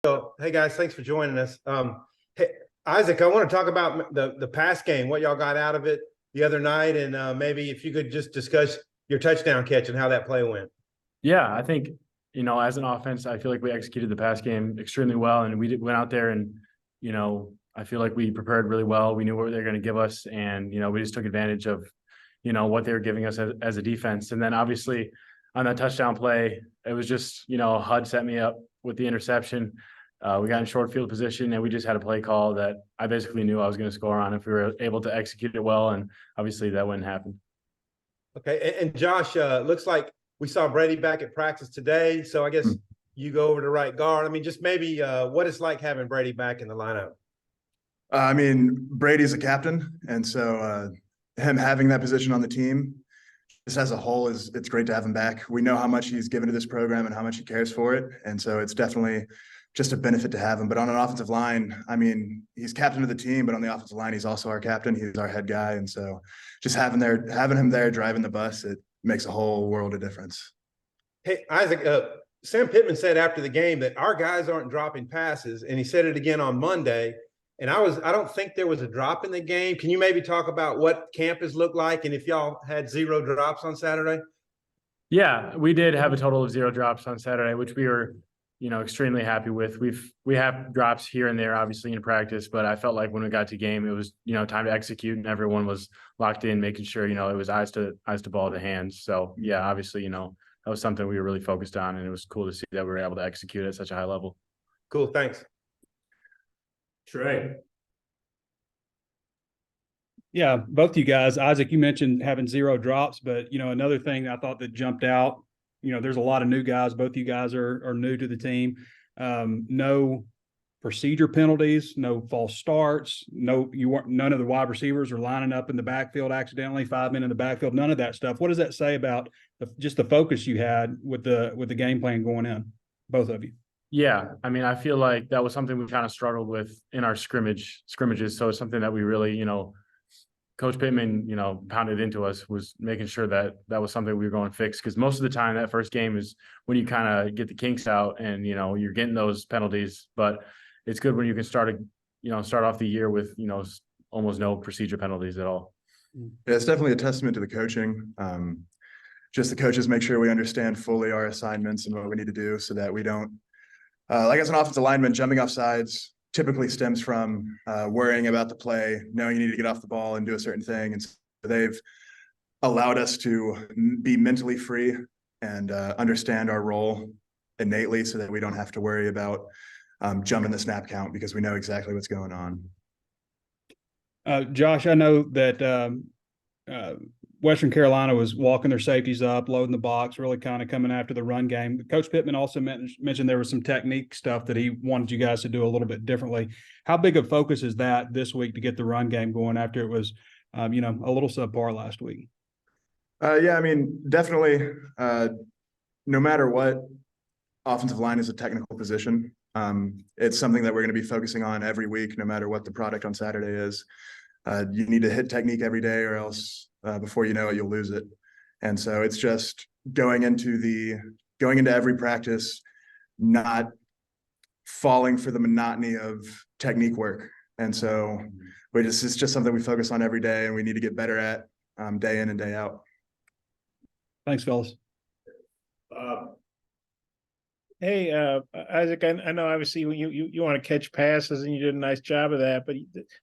So, hey guys, thanks for joining us. Hey, Isaac, I want to talk about the pass game, what y'all got out of it the other night, and maybe if you could just discuss your touchdown catch and how that play went. Yeah, I think, as an offense, I feel like we executed the pass game extremely well, and went out there and, I feel like we prepared really well. We knew what they were going to give us, and, we just took advantage of, what they were giving us as a defense. And then obviously on that touchdown play, it was just, HUD set me up with the interception. We got in short field position, and we just had a play call that I basically knew I was going to score on if we were able to execute it well. And obviously that wouldn't happen. Okay. And Josh, looks like we saw Brady back at practice today. So I guess you go over to right guard. I mean, just maybe what it's like having Brady back in the lineup. Brady's a captain. And so him having that position on the team, just as a whole, it's great to have him back. We know how much he's given to this program and how much he cares for it. And so it's definitely just a benefit to have him. But on an offensive line, he's captain of the team, but on the offensive line, he's also our captain. He's our head guy. And so just having him there driving the bus, it makes a whole world of difference. Hey, Isaac, Sam Pittman said after the game that our guys aren't dropping passes, and he said it again on Monday. And I don't think there was a drop in the game. Can you maybe talk about what camp has looked like and if y'all had 0 drops on Saturday? Yeah, we did have a total of 0 drops on Saturday, which we were, extremely happy with. We have drops here and there, obviously in practice, but I felt like when we got to game, it was, time to execute, and everyone was locked in, making sure, it was eyes to ball to hands. So yeah, obviously, that was something we were really focused on, and it was cool to see that we were able to execute at such a high level. Cool. Thanks. Trey. Yeah, both you guys. Isaac, you mentioned having 0 drops, but another thing I thought that jumped out, there's a lot of new guys. Both you guys are new to the team. No procedure penalties, no false starts, none of the wide receivers are lining up in the backfield accidentally, 5 men in the backfield, none of that stuff. What does that say about just the focus you had with the game plan going in, both of you? Yeah, I feel like that was something we kind of struggled with in our scrimmages. So it's something that we really, Coach Pittman, pounded into us, was making sure that was something we were going to fix. Because most of the time that first game is when you kind of get the kinks out and, you're getting those penalties. But it's good when you can start off the year with, almost no procedure penalties at all. Yeah, it's definitely a testament to the coaching. Just the coaches make sure we understand fully our assignments and what we need to do so that we don't, like as an offensive lineman, jumping off sides typically stems from worrying about the play, knowing you need to get off the ball and do a certain thing. And so they've allowed us to be mentally free and understand our role innately so that we don't have to worry about jumping the snap count because we know exactly what's going on. Josh, I know that Western Carolina was walking their safeties up, loading the box, really kind of coming after the run game. Coach Pittman also mentioned there was some technique stuff that he wanted you guys to do a little bit differently. How big a focus is that this week to get the run game going after it was, a little subpar last week? Yeah, definitely. No matter what, offensive line is a technical position. It's something that we're going to be focusing on every week, no matter what the product on Saturday is. You need to hit technique every day, or else before you know it, you'll lose it. And so it's just going into every practice, not falling for the monotony of technique work. And so it's just something we focus on every day, and we need to get better at day in and day out. Thanks, fellas. Hey, Isaac, I know obviously you want to catch passes, and you did a nice job of that, but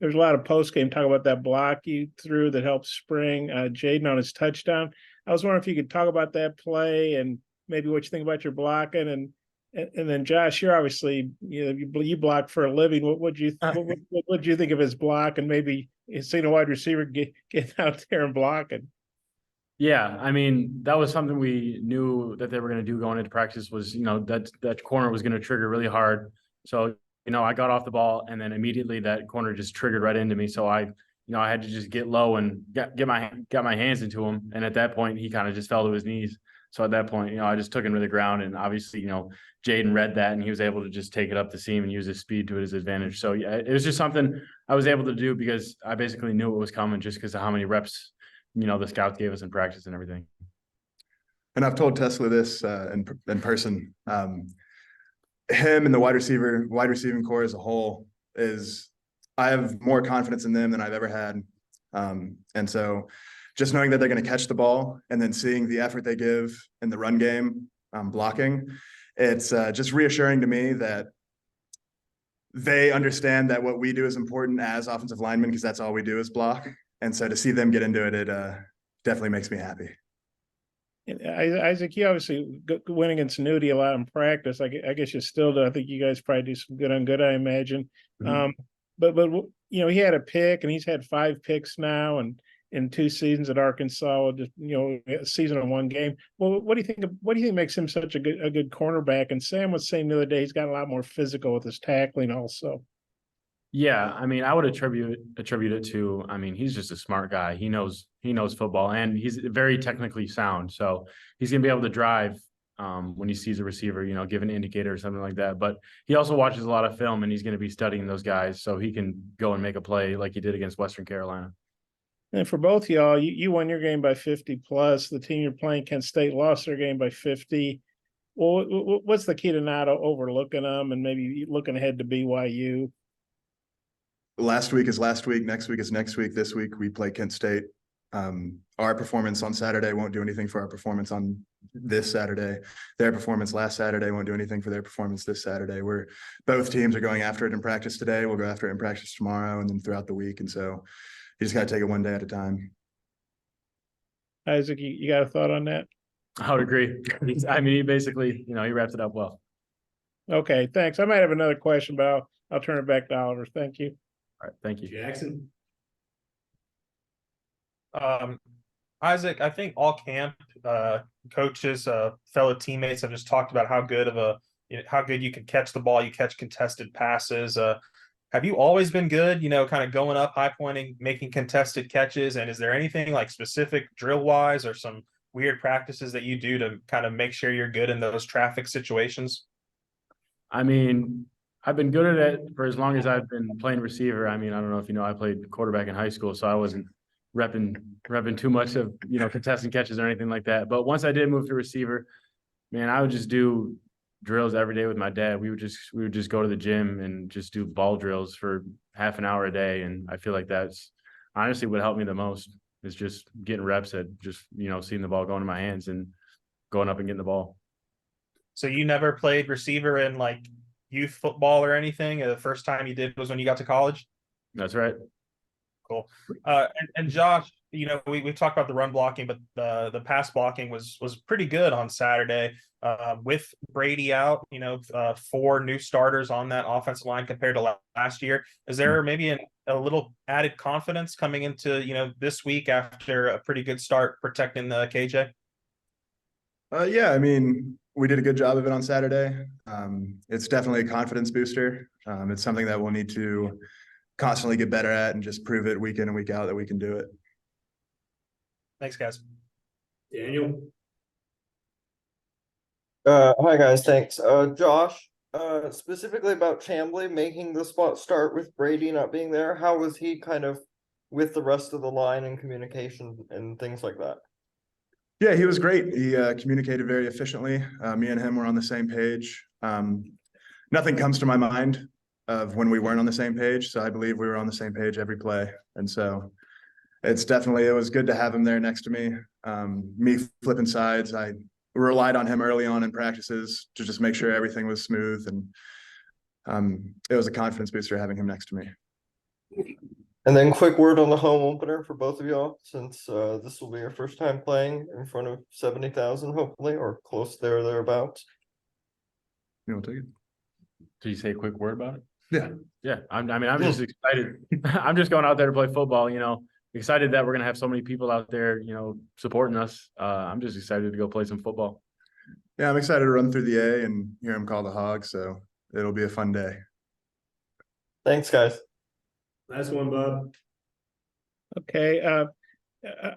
there's a lot of post-game talk about that block you threw that helped spring Jaden on his touchdown. I was wondering if you could talk about that play and maybe what you think about your blocking, and then Josh, you're obviously you block for a living. What would you think of his block, and maybe seeing a wide receiver get out there and blocking? Yeah, that was something we knew that they were going to do going into practice was, that corner was going to trigger really hard. So, I got off the ball, and then immediately that corner just triggered right into me. So I had to just get low and get my hands into him. And at that point, he kind of just fell to his knees. So at that point, I just took him to the ground, and obviously, Jaden read that, and he was able to just take it up the seam and use his speed to his advantage. So yeah, it was just something I was able to do because I basically knew it was coming just because of how many reps the scouts gave us in practice and everything. And I've told TeSlaa this in person. him and the wide receiving core as a whole I have more confidence in them than I've ever had. And so just knowing that they're going to catch the ball and then seeing the effort they give in the run game, blocking, it's just reassuring to me that they understand that what we do is important as offensive linemen, because that's all we do is block. And so to see them get into it, it definitely makes me happy. Isaac, you obviously went against Nudie a lot in practice. I guess you still do. I think you guys probably do some good on good, I imagine. Mhm. But you know, he had a pick, and he's had 5 picks now, and in 2 seasons at Arkansas, just a season on 1 game. Well, what do you think? What do you think makes him such a good cornerback? And Sam was saying the other day he's got a lot more physical with his tackling, also. Yeah, I mean, I would attribute it to, I mean, he's just a smart guy. He knows football, and he's very technically sound. So he's gonna be able to drive when he sees a receiver, give an indicator or something like that. But he also watches a lot of film, and he's gonna be studying those guys so he can go and make a play like he did against Western Carolina. And for both y'all, you won your game by 50 plus. The team you're playing, Kent State, lost their game by 50. Well, what's the key to not overlooking them and maybe looking ahead to BYU? Last week is last week. Next week is next week. This week we play Kent State. Our performance on Saturday won't do anything for our performance on this Saturday. Their performance last Saturday won't do anything for their performance this Saturday. Both teams are going after it in practice today. We'll go after it in practice tomorrow and then throughout the week. And so you just got to take it one day at a time. Isaac, you got a thought on that? I would agree. I mean, he basically, he wrapped it up well. Okay, thanks. I might have another question, but I'll turn it back to Oliver. Thank you. All right, thank you. Jackson. Isaac, I think all camp coaches, fellow teammates have just talked about how good you can catch the ball, you catch contested passes. Have you always been good, kind of going up, high pointing, making contested catches? And is there anything like specific drill wise or some weird practices that you do to kind of make sure you're good in those traffic situations? I mean, I've been good at it for as long as I've been playing receiver. I mean, I don't know if you know, I played quarterback in high school, so I wasn't repping too much of, contesting catches or anything like that. But once I did move to receiver, man, I would just do drills every day with my dad. We would just go to the gym and just do ball drills for half an hour a day. And I feel like that's honestly what helped me the most, is just getting reps at just, seeing the ball go into my hands and going up and getting the ball. So you never played receiver in like youth football or anything? The first time you did was when you got to college? That's right. Cool. And Josh, we talked about the run blocking, but the pass blocking was pretty good on Saturday. With Brady out, 4 new starters on that offensive line compared to last year. Is there maybe a little added confidence coming into this week after a pretty good start protecting the KJ? Yeah, I mean, we did a good job of it on Saturday. It's definitely a confidence booster. It's something that we'll need to constantly get better at and just prove it week in and week out that we can do it. Thanks, guys. Daniel. Hi guys, thanks. Josh, specifically about Chamblee making the spot start with Brady not being there, how was he kind of with the rest of the line and communication and things like that? Yeah, he was great. He communicated very efficiently. Me and him were on the same page. Nothing comes to my mind of when we weren't on the same page. So I believe we were on the same page every play. And so it was good to have him there next to me. Me flipping sides, I relied on him early on in practices to just make sure everything was smooth. And it was a confidence booster having him next to me. And then quick word on the home opener for both of y'all, since this will be your first time playing in front of 70,000, hopefully, or close there or thereabouts. You want to take it? Did you say a quick word about it? Yeah. Yeah. I'm just excited. I'm just going out there to play football, excited that we're going to have so many people out there, supporting us. I'm just excited to go play some football. Yeah, I'm excited to run through the A and hear him call the hog. So it'll be a fun day. Thanks, guys. Last one, Bob. Okay.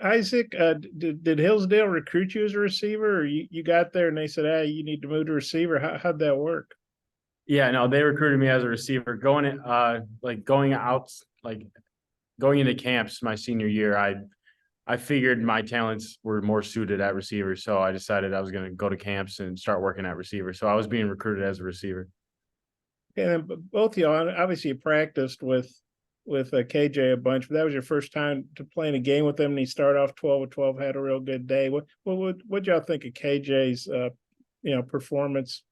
Isaac, did Hillsdale recruit you as a receiver, or you got there and they said, "Hey, you need to move to receiver"? How'd that work? Yeah, no, they recruited me as a receiver going into camps my senior year. I figured my talents were more suited at receiver. So I decided I was going to go to camps and start working at receiver. So I was being recruited as a receiver. And then both of y'all, obviously you practiced with KJ a bunch, but that was your first time to play in a game with him, and he started off 12 of 12, had a real good day. What y'all think of KJ's performance?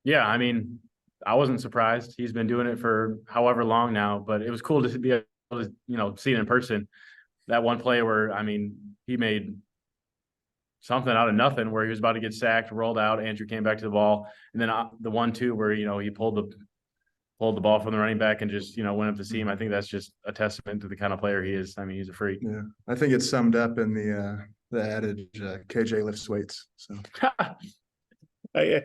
Yeah, I mean, I wasn't surprised. He's been doing it for however long now, but it was cool to be able to, see it in person. That one play where, I mean, he made something out of nothing where he was about to get sacked, rolled out, Andrew came back to the ball, and then the 1-2 where, he pulled the ball from the running back and just, went up the seam. I think that's just a testament to the kind of player he is. I mean, he's a freak. Yeah, I think it's summed up in the adage, KJ lifts weights. So I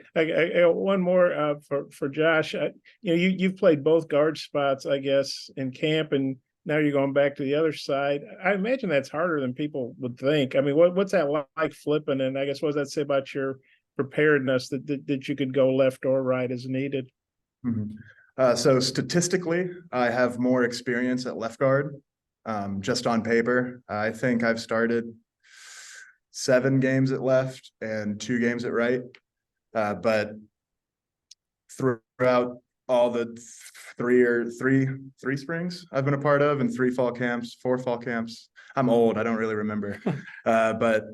one more for Josh. You've played both guard spots, I guess, in camp, and now you're going back to the other side. I imagine that's harder than people would think. I mean, what's that like flipping? And I guess what does that say about your preparedness that you could go left or right as needed? Mm-hmm. So statistically, I have more experience at left guard. Just on paper, I think I've started 7 games at left and 2 games at right. But throughout all the three springs I've been a part of, and 4 fall camps. I'm old. I don't really remember. But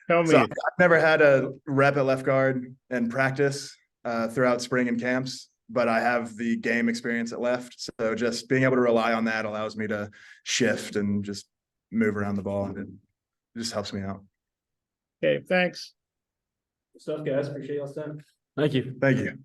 Tell me. so I've never had a rep at left guard and practice throughout spring and camps, but I have the game experience at left. So just being able to rely on that allows me to shift and just move around the ball, and it just helps me out. Okay, thanks. Good stuff, guys. Appreciate y'all's time. Thank you. Thank you.